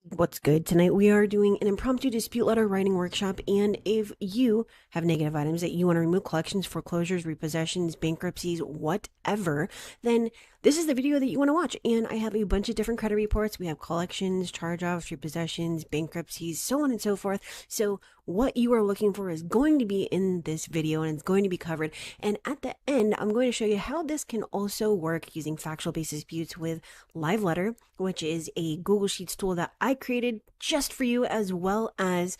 What's good? Tonight we are doing an impromptu dispute letter writing workshop, and if you have negative items that you want to remove, collections, foreclosures, repossessions, bankruptcies, whatever, then this is the video that you want to watch. And I have a bunch of different credit reports. We have collections, charge-offs, repossessions, bankruptcies, so on and so forth. So what you are looking for is going to be in this video, and it's going to be covered. And at the end, I'm going to show you how this can also work using factual-based disputes with Live Letter, which is a Google Sheets tool that I created just for you, as well as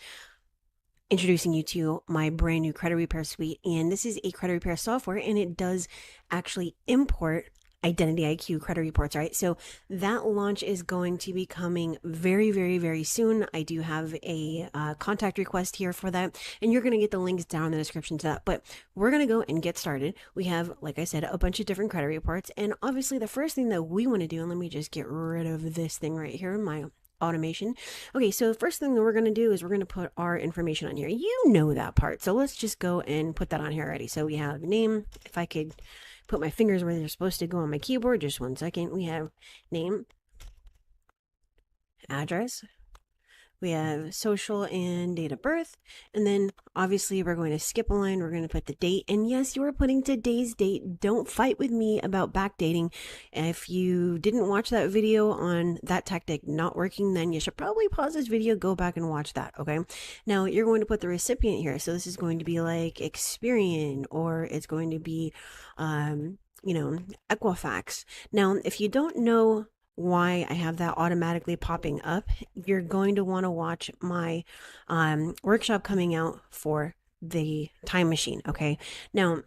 introducing you to my brand new credit repair suite. And this is a credit repair software, and it does actually import IdentityIQ credit reports, right? So that launch is going to be coming very, very, very soon. I do have a contact request here for that, and you're going to get the links down in the description to that. But we're going to go and get started. We have, like I said, a bunch of different credit reports, and obviously the first thing that we want to do, and let me just get rid of this thing right here in my automation. Okay, so the first thing that we're going to do is we're going to put our information on here. You know that part, so let's just go and put that on here already. So we have name. If I could put my fingers where they're supposed to go on my keyboard, just 1 second. We have name, address, we have social and date of birth, and then obviously we're going to skip a line. We're going to put the date, and yes, you are putting today's date. Don't fight with me about backdating. If you didn't watch that video on that tactic not working, then you should probably pause this video, go back and watch that. Okay, now you're going to put the recipient here. So this is going to be like Experian, or it's going to be Equifax. Now if you don't know why I have that automatically popping up, you're going to want to watch my workshop coming out for the time machine. Okay, now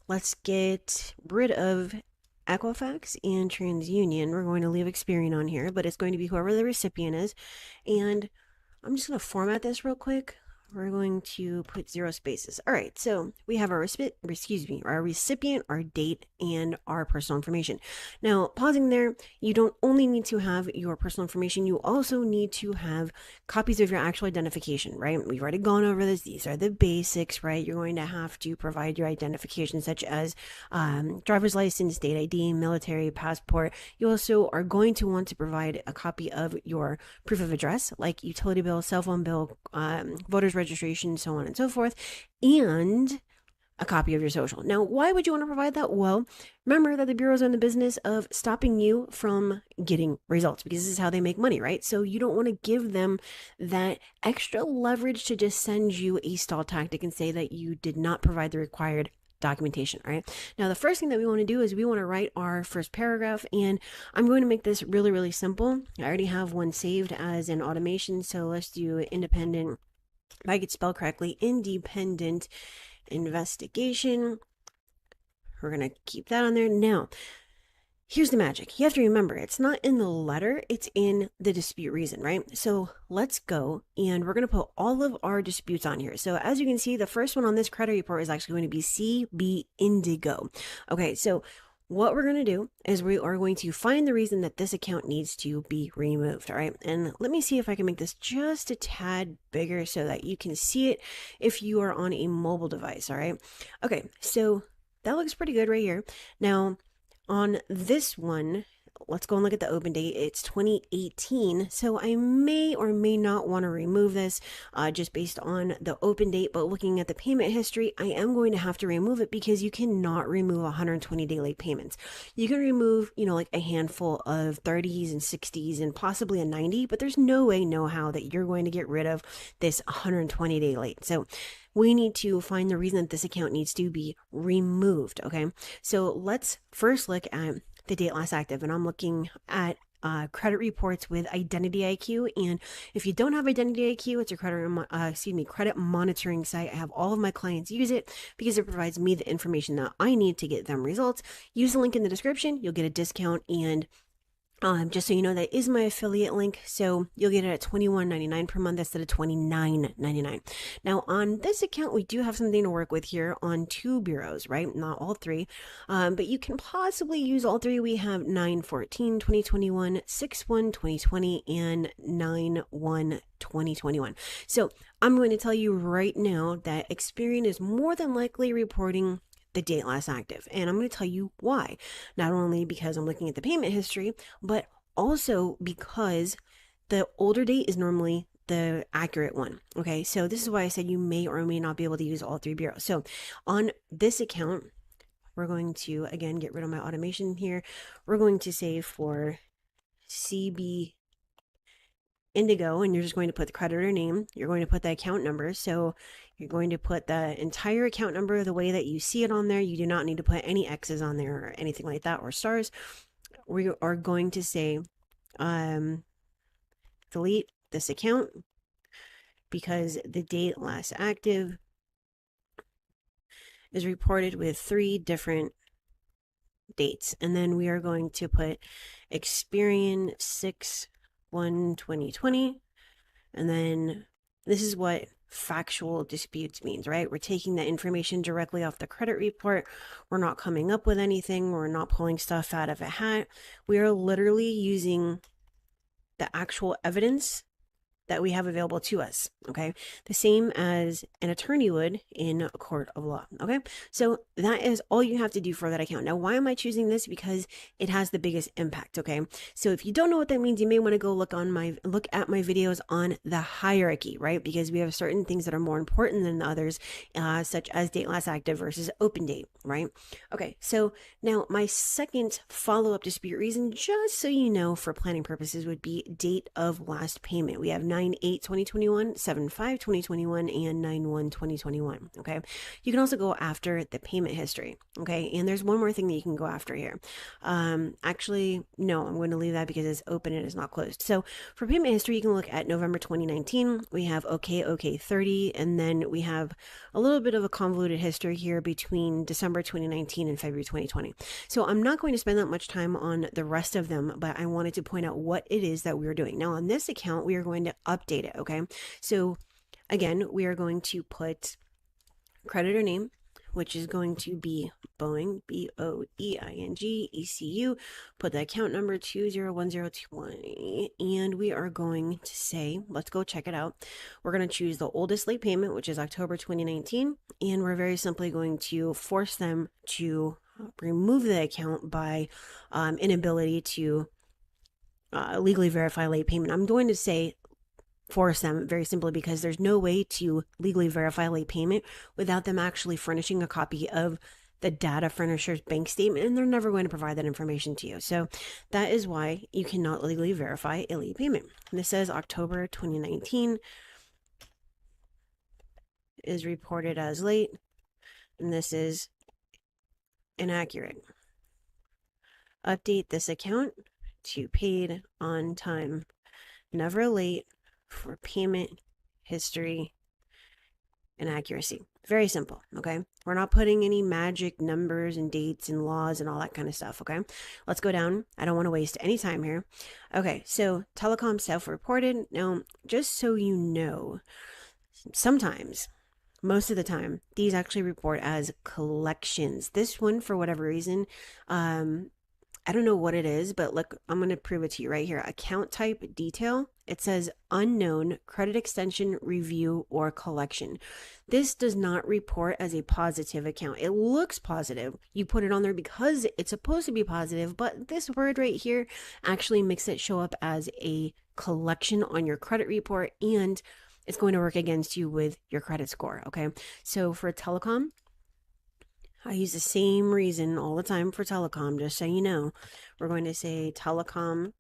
let's get rid of Equifax and TransUnion. We're going to leave Experian on here, but it's going to be whoever the recipient is. And I'm just going to format this real quick. We're going to put 0 spaces. All right, so we have our recipient, our date, and our personal information. Now, pausing there, you don't only need to have your personal information, you also need to have copies of your actual identification, right? We've already gone over this. These are the basics, right? You're going to have to provide your identification, such as driver's license, state ID, military, passport. You also are going to want to provide a copy of your proof of address, like utility bill, cell phone bill, voter's registration, so on and so forth, and a copy of your social. Now, why would you want to provide that? Well, remember that the bureaus are in the business of stopping you from getting results, because this is how they make money, right? So you don't want to give them that extra leverage to just send you a stall tactic and say that you did not provide the required documentation. All right, now the first thing that we want to do is we want to write our first paragraph, and I'm going to make this really, really simple. I already have one saved as an automation, so let's do independent, if I could spell correctly, independent investigation. We're going to keep that on there. Now, here's the magic. You have to remember, it's not in the letter, it's in the dispute reason, right? So let's go, and we're going to put all of our disputes on here. So as you can see, the first one on this credit report is actually going to be CB Indigo. Okay, so what we're going to do is we are going to find the reason that this account needs to be removed. All right, and let me see if I can make this just a tad bigger so that you can see it if you are on a mobile device. All right, okay, so that looks pretty good right here. Now on this one, let's go and look at the open date. It's 2018, so I may or may not want to remove this just based on the open date, but looking at the payment history, I am going to have to remove it, because you cannot remove 120-day late payments. You can remove, like a handful of 30s and 60s and possibly a 90, but there's no way, no how that you're going to get rid of this 120-day late. So we need to find the reason that this account needs to be removed. Okay, so let's first look at the date last active, and I'm looking at credit reports with IdentityIQ. And if you don't have IdentityIQ, it's a credit monitoring site. I have all of my clients use it because it provides me the information that I need to get them results. Use the link in the description, you'll get a discount, and just so you know, that is my affiliate link, so you'll get it at $21.99 per month instead of $29.99. Now on this account, we do have something to work with here on 2 bureaus, right? Not all 3, but you can possibly use all 3. We have 9/14/2021, 6/1/2020, and 9/1/2021. So I'm going to tell you right now that Experian is more than likely reporting the date last active. And I'm going to tell you why. Not only because I'm looking at the payment history, but also because the older date is normally the accurate one. Okay, so this is why I said you may or may not be able to use all three bureaus. So on this account, we're going to again get rid of my automation here. We're going to say for CB Indigo, and you're just going to put the creditor name. You're going to put the account number. So you're going to put the entire account number the way that you see it on there. You do not need to put any X's on there or anything like that or stars. We are going to say delete this account because the date last active is reported with 3 different dates. And then we are going to put Experian 6/1/2020. And then this is what factual disputes means, right? We're taking that information directly off the credit report. We're not coming up with anything. We're not pulling stuff out of a hat. We are literally using the actual evidence that we have available to us, okay? The same as an attorney would in a court of law, okay? So that is all you have to do for that account. Now, why am I choosing this? Because it has the biggest impact, okay? So if you don't know what that means, you may want to go look at my videos on the hierarchy, right? Because we have certain things that are more important than others, such as date last active versus open date, right? Okay, so now my second follow-up dispute reason, just so you know for planning purposes, would be date of last payment. We have 9/8/2021, 7/5/2021, and 9/1/2021. Okay. You can also go after the payment history. Okay. And there's one more thing that you can go after here. Actually, no, I'm going to leave that because it's open and it's not closed. So for payment history, you can look at November 2019. We have OK 30, and then we have a little bit of a convoluted history here between December 2019 and February 2020. So I'm not going to spend that much time on the rest of them, but I wanted to point out what it is that we're doing. Now on this account, we are going to update it, okay? So again, we are going to put creditor name, which is going to be Boeing, Boeing ECU, put the account number 2010220, and we are going to say, let's go check it out. We're going to choose the oldest late payment, which is October 2019, and we're very simply going to force them to remove the account by inability to legally verify late payment. I'm going to say force them very simply because there's no way to legally verify late payment without them actually furnishing a copy of the data furnisher's bank statement, and they're never going to provide that information to you. So that is why you cannot legally verify a late payment. This says October 2019 is reported as late, and this is inaccurate. Update this account to paid on time, never late, for payment history and accuracy. Very simple, okay? We're not putting any magic numbers and dates and laws and all that kind of stuff, okay? Let's go down. I don't want to waste any time here. Okay, so telecom self-reported. Now, just so you know, sometimes, most of the time, these actually report as collections. This one, for whatever reason, I don't know what it is, but look, I'm going to prove it to you right here. Account type detail. It says unknown credit extension review or collection. This does not report as a positive account. It looks positive. You put it on there because it's supposed to be positive, but this word right here actually makes it show up as a collection on your credit report, and it's going to work against you with your credit score. Okay. So for telecom, I use the same reason all the time for telecom, just so you know. We're going to say telecom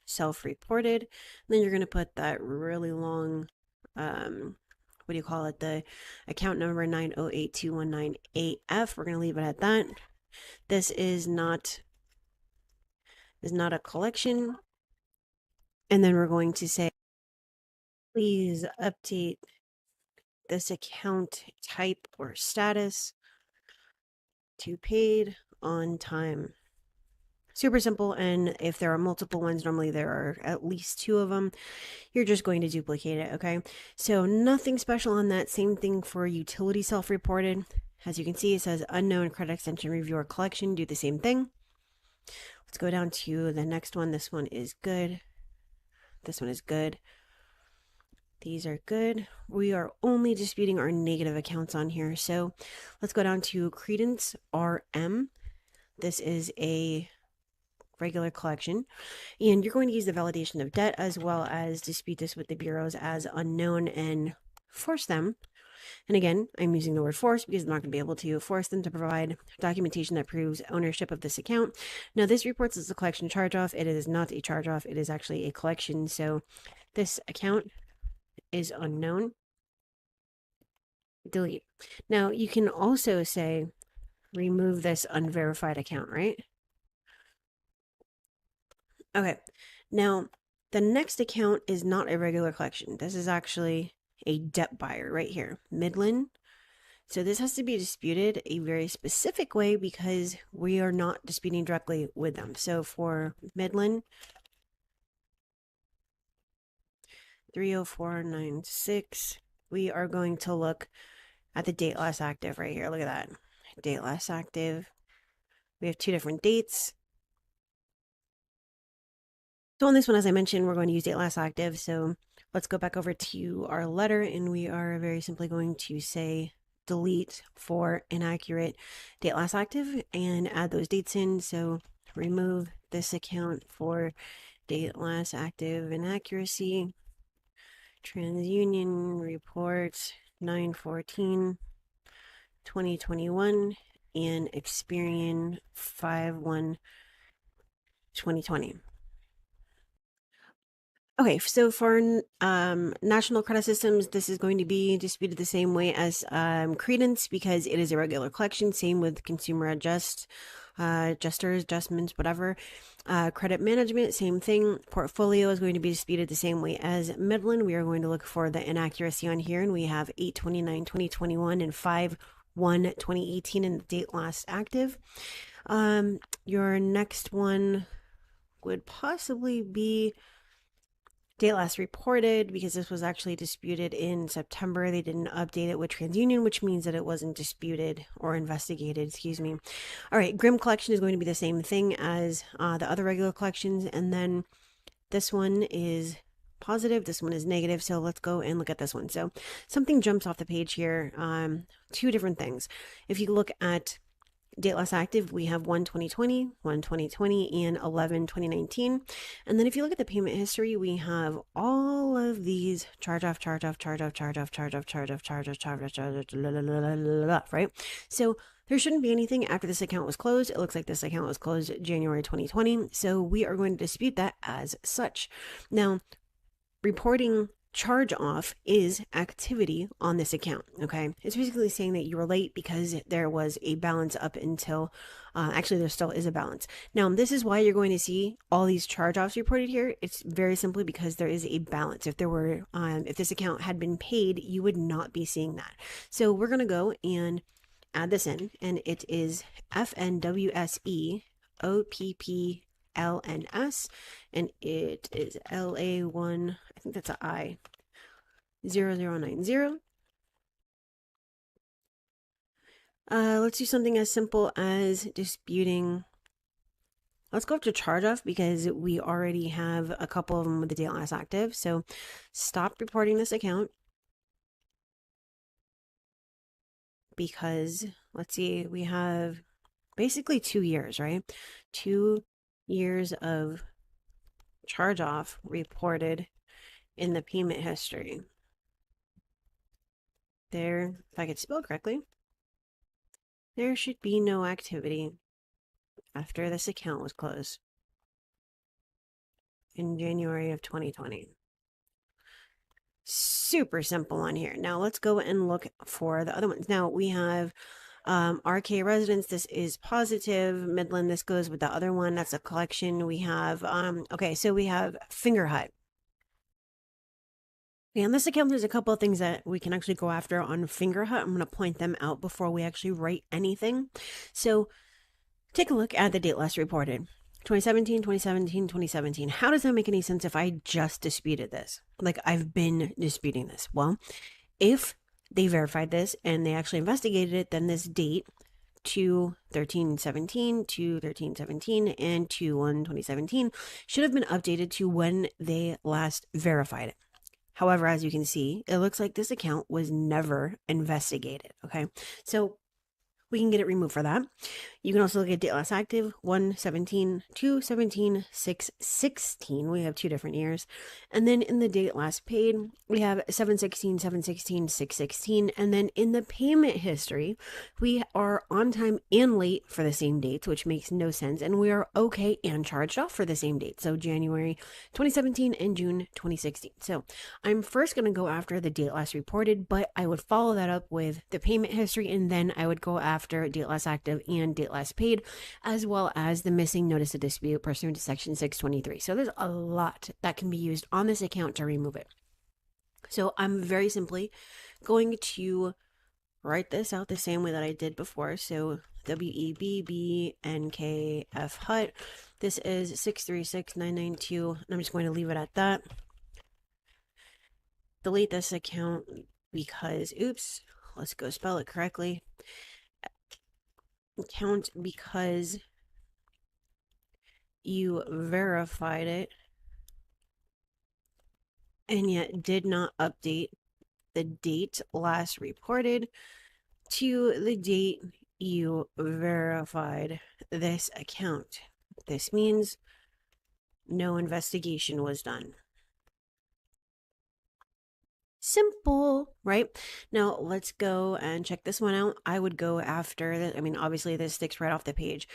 self-reported. Then you're going to put that really long, what do you call it? The account number 9082198F. We're going to leave it at that. This is not a collection. And then we're going to say, please update this account type or status to paid on time. Super simple, and if there are multiple ones, normally there are at least 2 of them, you're just going to duplicate it, okay? So nothing special on that. Same thing for utility self-reported. As you can see, it says unknown credit extension review or collection. Do the same thing. Let's go down to the next one. This one is good. This one is good. These are good. We are only disputing our negative accounts on here. So let's go down to Credence RM. This is a regular collection. And you're going to use the validation of debt as well as dispute this with the bureaus as unknown and force them. And again, I'm using the word force because I'm not going to be able to force them to provide documentation that proves ownership of this account. Now, this reports as a collection charge-off. It is not a charge-off. It is actually a collection. So this account is unknown. Delete. Now, you can also say remove this unverified account, right? Okay. Now, the next account is not a regular collection. This is actually a debt buyer right here, Midland. So this has to be disputed a very specific way because we are not disputing directly with them. So for Midland, 30496, we are going to look at the date last active right here. Look at that. Date last active. We have two different dates. So on this one, as I mentioned, we're going to use date last active. So let's go back over to our letter, and we are very simply going to say delete for inaccurate date last active and add those dates in. So remove this account for date last active inaccuracy. TransUnion report 9/14/2021 and Experian 5/1/2020. Okay, so for national credit systems, this is going to be disputed the same way as credence because it is a regular collection. Same with consumer adjusters, adjustments, whatever. Credit management, same thing. Portfolio is going to be disputed the same way as Midland. We are going to look for the inaccuracy on here, and we have 8/29/2021 and 5/1/2018 in the date last active. Your next one would possibly be date last reported because this was actually disputed in September. They didn't update it with TransUnion, which means that it wasn't disputed or investigated, excuse me. All right, Grim collection is going to be the same thing as the other regular collections. And then this one is positive, this one is negative. So let's go and look at this one. So something jumps off the page here. Two different things. If you look at date last active, we have 1/2020, 1/2020, and 11/2019. And then if you look at the payment history, we have all of these charge off, right? So there shouldn't be anything after this account was closed. It looks like this account was closed January 2020. So we are going to dispute that as such. Now, reporting charge off is activity on this account. Okay, it's basically saying that you were late because there was a balance up until actually there still is a balance. Now this is why you're going to see all these charge offs reported here. It's very simply because there is a balance. If there were if this account had been paid, you would not be seeing that. So we're going to go and add this in, and it is FNWSEOPPLNS, and it is LA1, I think that's an I, 0090. Let's do something as simple as disputing. Let's go up to charge off because we already have a couple of them with the date last active. So stop reporting this account because let's see, we have basically 2 years, right? 2 years of charge off reported in the payment history. There, if I could spell correctly, there should be no activity after this account was closed in January of 2020. Super simple on here. Now let's go and look for the other ones. Now we have RK Residence, this is positive. Midland, this goes with the other one, that's a collection. We have, okay, so we have Finger Hut. And this account, there's a couple of things that we can actually go after on Finger Hut. I'm going to point them out before we actually write anything. So take a look at the date last reported. 2017, 2017, 2017. How does that make any sense if I just disputed this? Like I've been disputing this. Well, if they verified this and they actually investigated it, then this date 2/13/17, 2/13/17, and 2/1/2017 should have been updated to when they last verified it. However, as you can see, it looks like this account was never investigated. Okay, so we can get it removed for that. You can also look at date last active, 1/17, 2/17, 6/16. We have 2 different years. And then in the date last paid, we have 7/16, 7/16, 6/16. And then in the payment history, we are on time and late for the same dates, which makes no sense. And we are okay and charged off for the same date. So January 2017 and June 2016. So I'm first going to go after the date last reported, but I would follow that up with the payment history, and then I would go after date last active and date last paid, as well as the missing notice of dispute pursuant to section 623. So there's a lot that can be used on this account to remove it. So I'm very simply going to write this out the same way that I did before. So WEBBNKF HUT. This is 636992, and I'm just going to leave it at that. Delete this account because, oops, let's go spell it correctly. Account because you verified it and yet did not update the date last reported to the date you verified this account. This means no investigation was done. Simple, right? Now let's go and check this one out. I would go after that. I mean, obviously this sticks right off the page.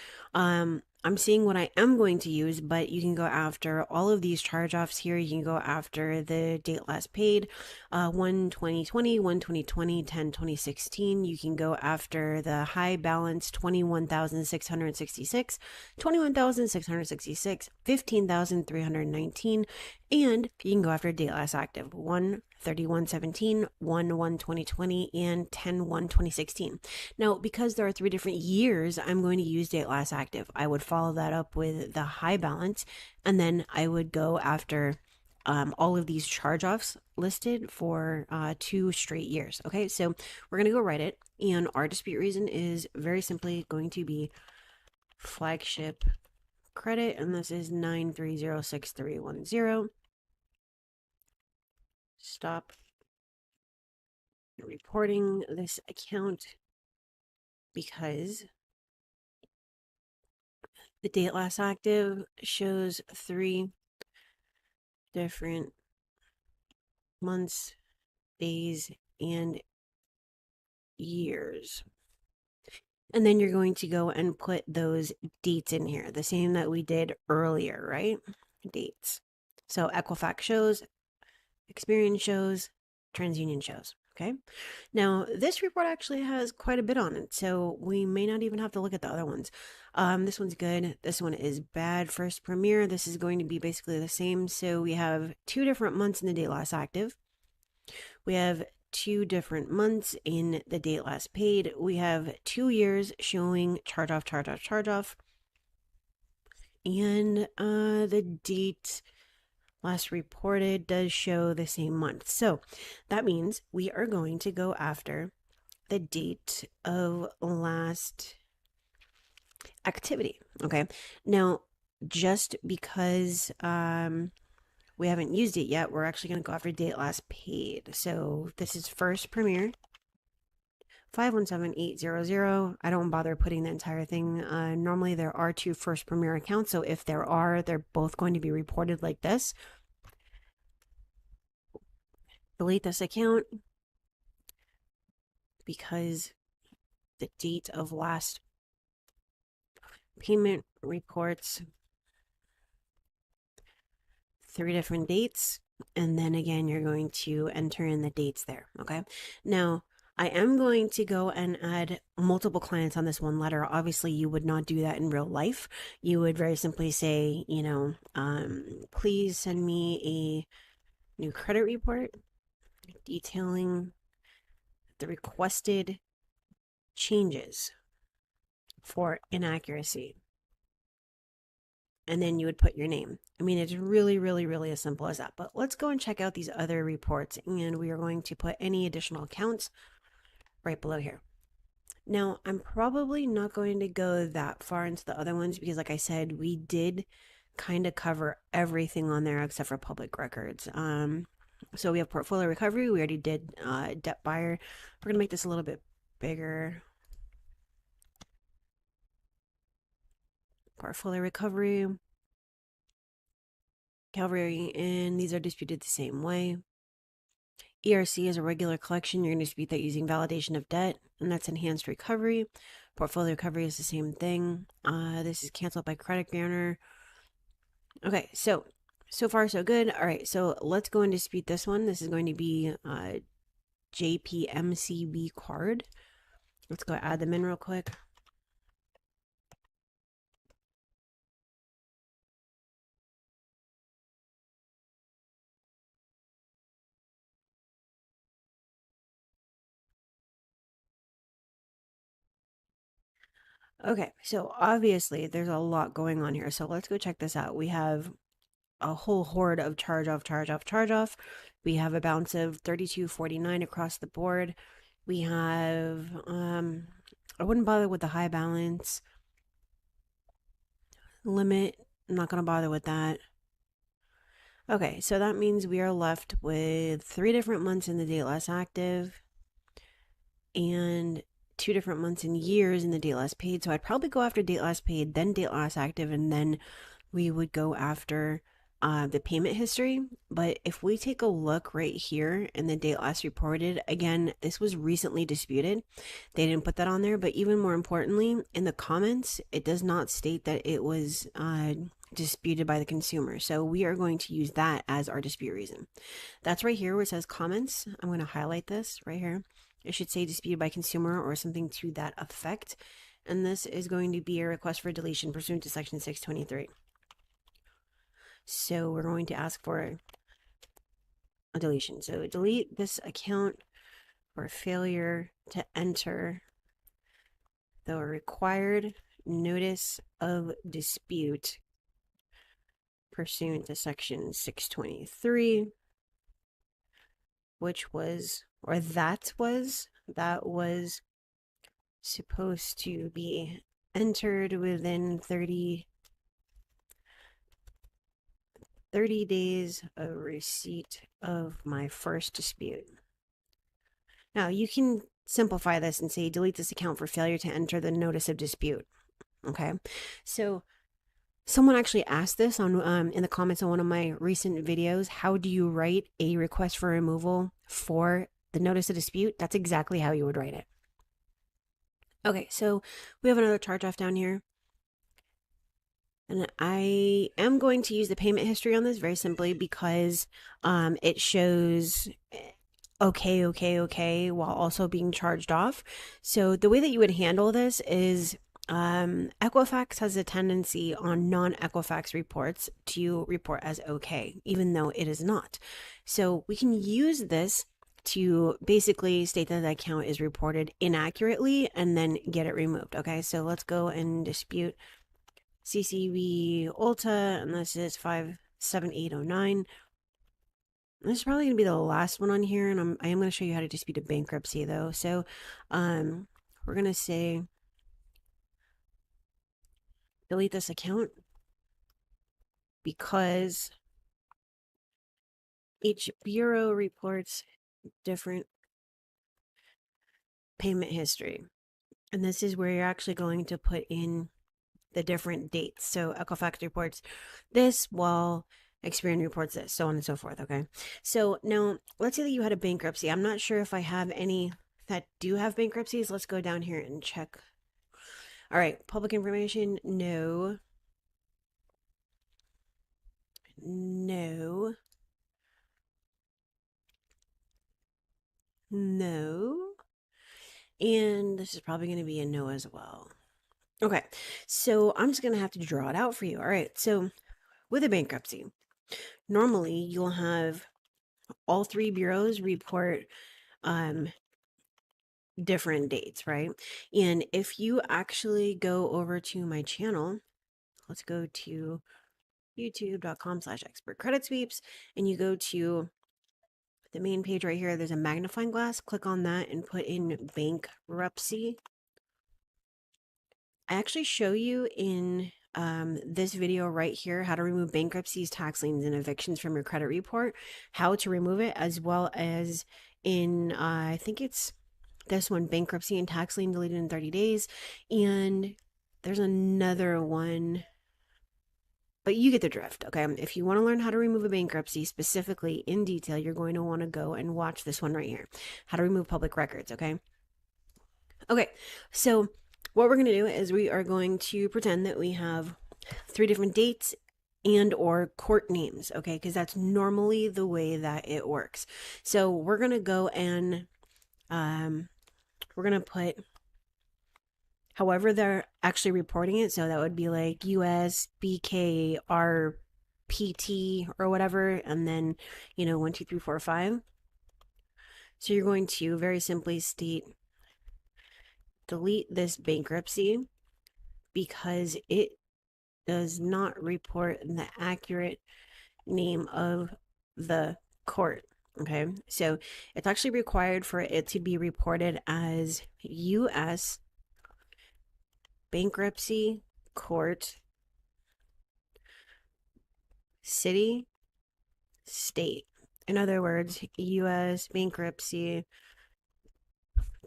I'm seeing what I am going to use, but you can go after all of these charge offs here. You can go after the date last paid, 1/2020, 1/2020, 10/2016. You can go after the high balance 21,666, 21,666, 15,319, and you can go after date last active 1/31/17, 1/1/2020, and 10/1/2016. Now, because there are 3 different years, I'm going to use date last active. I would follow that up with the high balance, and then I would go after all of these charge offs listed for 2 straight years. Okay, so we're going to go write it, and our dispute reason is very simply going to be flagship credit, and this is 9306310. Stop reporting this account because the date last active shows 3 different months, days, and years. And then you're going to go and put those dates in here, the same that we did earlier, right? Dates. So Equifax shows, Experian shows, TransUnion shows. Okay. Now, this report actually has quite a bit on it, so we may not even have to look at the other ones. This one's good. This one is bad. First Premier. This is going to be basically the same. So we have 2 different months in the date last active. We have 2 different months in the date last paid. We have 2 years showing charge off, charge off, charge off. And the date last reported does show the same month. So that means we are going to go after the date of last activity. Okay. Now, just because we haven't used it yet, we're actually going to go after date last paid. So this is First Premier 517800. I don't bother putting the entire thing. Normally there are 2 First Premier accounts, so if there are, they're both going to be reported like this. Delete this account because the date of last payment reports 3 different dates, and then again you're going to enter in the dates there. Okay, now I am going to go and add multiple clients on this one letter. Obviously, you would not do that in real life. You would very simply say, you know, please send me a new credit report detailing the requested changes for inaccuracy. And then you would put your name. I mean, it's really, really, really as simple as that. But let's go and check out these other reports, and we are going to put any additional accounts right below here. Now, I'm probably not going to go that far into the other ones because, like I said, we did kind of cover everything on there except for public records. So we have portfolio recovery. We already did debt buyer. We're going to make this a little bit bigger. portfolio recovery, and these are disputed the same way. ERC is a regular collection. You're going to dispute that using validation of debt, and that's enhanced recovery. Portfolio recovery is the same thing. This is canceled by credit guarantor. Okay, so far so good. All right, so let's go and dispute this one. This is going to be JPMCB card. Let's go add them in real quick. Okay, so obviously there's a lot going on here. So let's go check this out. We have a whole horde of charge off, charge off, charge off. We have a bounce of 32.49 across the board. We have I wouldn't bother with the high balance limit. I'm not going to bother with that. Okay, so that means we are left with 3 different months in the date last active and 2 different months in years in the date last paid. So I'd probably go after date last paid, then date last active, and then we would go after the payment history. But if we take a look right here in the date last reported, again, this was recently disputed. They didn't put that on there, but even more importantly, in the comments, it does not state that it was disputed by the consumer. So we are going to use that as our dispute reason. That's right here where it says comments. I'm going to highlight this right here. It should say disputed by consumer or something to that effect. And this is going to be a request for deletion pursuant to section 623. So we're going to ask for a deletion. So delete this account for failure to enter the required notice of dispute pursuant to section 623, which was, or that was supposed to be entered within 30 days of receipt of my first dispute. Now you can simplify this and say delete this account for failure to enter the notice of dispute. Okay, so someone actually asked this on in the comments on one of my recent videos. How do you write a request for removal for the notice of dispute? That's exactly how you would write it. Okay, so we have another charge off down here. And I am going to use the payment history on this very simply because it shows okay while also being charged off. So the way that you would handle this is Equifax has a tendency on non-Equifax reports to report as okay, even though it is not. So we can use this to basically state that the account is reported inaccurately and then get it removed. Okay, so let's go and dispute CCB Ulta, and this is 57809. This is probably going to be the last one on here, and I am going to show you how to dispute a bankruptcy, though. So we're going to say delete this account because each bureau reports different payment history. And this is where you're actually going to put in the different dates. So Equifax reports this while Experian reports this, so on and so forth. Okay, so now let's say that you had a bankruptcy. I'm not sure if I have any that do have bankruptcies. Let's go down here and check. All right, public information, no, no, no, and this is probably going to be a no as well. Okay, so I'm just going to have to draw it out for you. All right, so with a bankruptcy, normally you'll have all 3 bureaus report different dates, right? And if you actually go over to my channel, let's go to youtube.com/expert credit sweeps, and you go to the main page right here. There's a magnifying glass. Click on that and put in bankruptcy. I actually show you in this video right here how to remove bankruptcies, tax liens, and evictions from your credit report, how to remove it, as well as in I think it's this one, bankruptcy and tax lien deleted in 30 days. And There's another one, but you get the drift, okay? If you want to learn how to remove a bankruptcy specifically in detail, you're going to want to go and watch this one right here. How to remove public records, okay? Okay, so what we're going to do is we are going to pretend that we have 3 different dates and or court names, okay? Because that's normally the way that it works. So we're going to go and we're going to put however they're actually reporting it. So that would be like US, BK, RPT, or whatever. And then, 1, 2, 3, 4, 5. So you're going to very simply state, delete this bankruptcy because it does not report the accurate name of the court. Okay, so it's actually required for it to be reported as US Bankruptcy Court, City, State. In other words, US Bankruptcy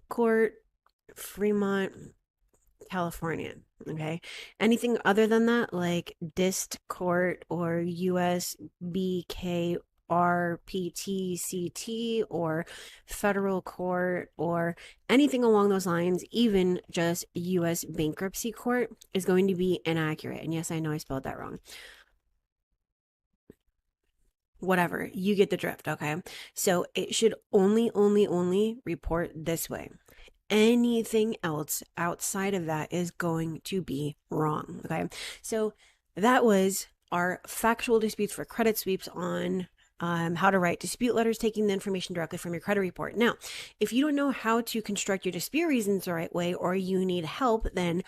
Court, Fremont, California. Okay. Anything other than that, like Dist Court or USBK RPTCT or federal court or anything along those lines, even just US bankruptcy court, is going to be inaccurate. And yes, I know I spelled that wrong. Whatever, you get the drift, okay? So it should only report this way. Anything else outside of that is going to be wrong, okay? So that was our factual disputes for credit sweeps on how to write dispute letters, taking the information directly from your credit report. Now, if you don't know how to construct your dispute reasons the right way, or you need help, then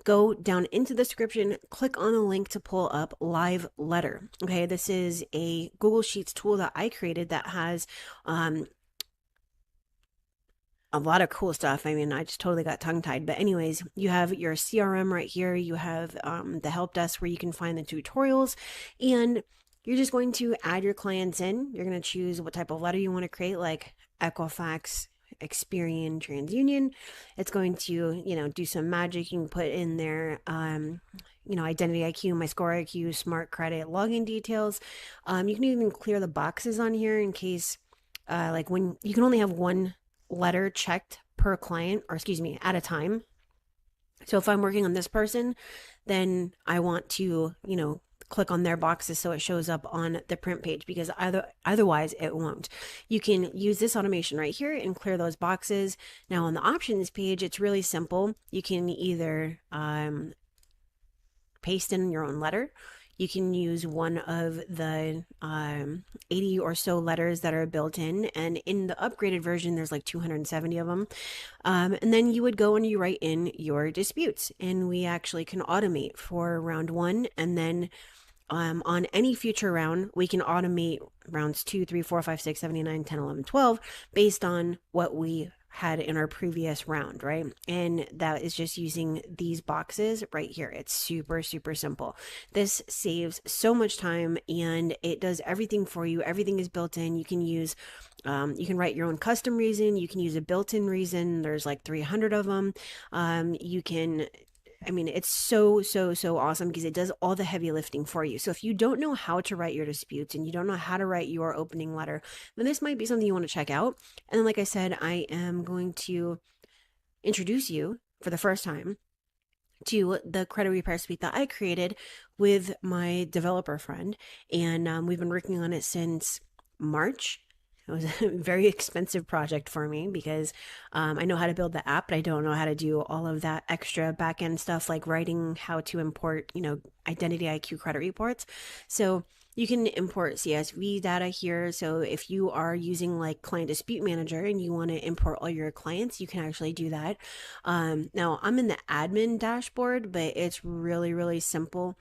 go down into the description, click on a link to pull up Live Letter. Okay, this is a Google Sheets tool that I created that has a lot of cool stuff. I mean, I just totally got tongue tied. But anyways, you have your CRM right here. You have the help desk where you can find the tutorials, and you're just going to add your clients in. You're going to choose what type of letter you want to create, like Equifax, Experian, TransUnion. It's going to, do some magic. You can put in there, IdentityIQ, My Score IQ, Smart Credit, login details. You can even clear the boxes on here in case, like when you can only have one letter checked per client, or excuse me, at a time. So if I'm working on this person, then I want to, click on their boxes so it shows up on the print page, because otherwise it won't. You can use this automation right here and clear those boxes. Now on the options page, it's really simple. You can either paste in your own letter. You can use one of the 80 or so letters that are built in. And in the upgraded version, there's like 270 of them. And then you would go and you write in your disputes. And we actually can automate for round 1. And then on any future round, we can automate rounds 2, 3, 4, 5, 6, 7, 8, 9, 10, 11, 12 based on what we had in our previous round, right? And that is just using these boxes right here. It's super, super simple. This saves so much time and it does everything for you. Everything is built in. You can use, you can write your own custom reason. You can use a built-in reason. There's like 300 of them. It's so awesome because it does all the heavy lifting for you. So if you don't know how to write your disputes and you don't know how to write your opening letter, then this might be something you want to check out. And then, like I said, I am going to introduce you for the first time to the credit repair suite that I created with my developer friend. And we've been working on it since March. It was a very expensive project for me because I know how to build the app, but I don't know how to do all of that extra back end stuff like writing how to import, IdentityIQ credit reports. So you can import CSV data here. So if you are using like Client Dispute Manager and you want to import all your clients, you can actually do that. Now I'm in the admin dashboard, but it's really, really simple.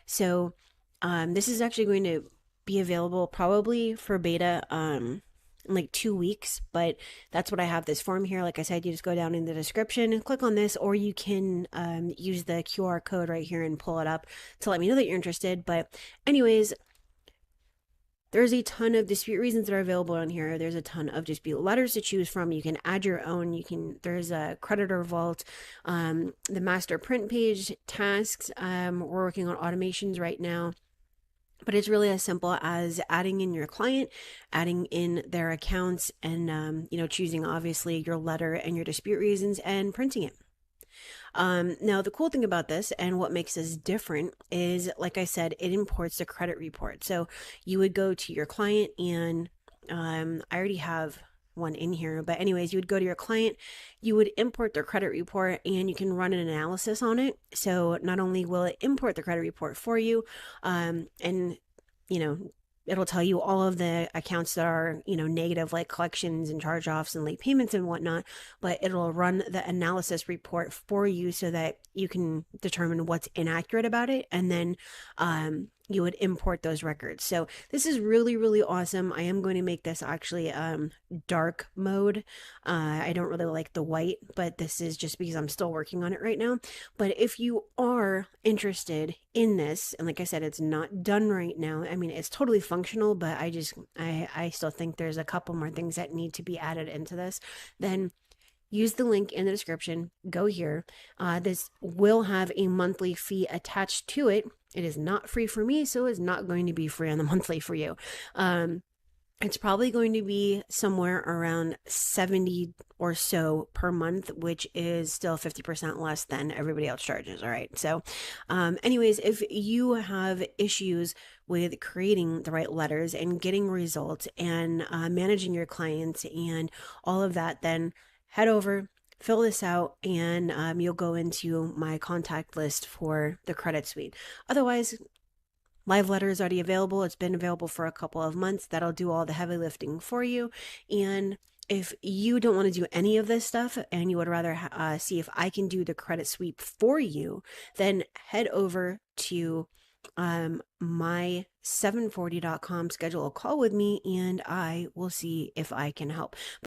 So this is actually going to be available probably for beta in like 2 weeks, but that's what I have this form here. Like I said, you just go down in the description and click on this, or you can use the QR code right here and pull it up to let me know that you're interested. But anyways, there's a ton of dispute reasons that are available on here. There's a ton of dispute letters to choose from. You can add your own. There's a creditor vault, the master print page tasks. We're working on automations right now. But it's really as simple as adding in your client, adding in their accounts, and choosing obviously your letter and your dispute reasons and printing it. Now, the cool thing about this and what makes this different is, like I said, it imports the credit report. So you would go to your client and I already have one in here, but anyways, you would go to your client, you would import their credit report, and you can run an analysis on it. So not only will it import the credit report for you, and you know it'll tell you all of the accounts that are negative, like collections and charge-offs and late payments and whatnot, but it'll run the analysis report for you so that you can determine what's inaccurate about it, and then you would import those records. So this is really, really awesome. I am going to make this actually dark mode. I don't really like the white, but this is just because I'm still working on it right now. But if you are interested in this, and like I said, it's not done right now. I mean, it's totally functional, but I still think there's a couple more things that need to be added into this. Then use the link in the description. Go here. This will have a monthly fee attached to it. It is not free for me, so it's not going to be free on the monthly for you. It's probably going to be somewhere around 70 or so per month, which is still 50% less than everybody else charges. All right. So, anyways, if you have issues with creating the right letters and getting results and managing your clients and all of that, then head over, fill this out, and you'll go into my contact list for the credit suite. Otherwise, live letter is already available. It's been available for a couple of months. That'll do all the heavy lifting for you. And if you don't want to do any of this stuff and you would rather see if I can do the credit sweep for you, then head over to my740.com, schedule a call with me, and I will see if I can help.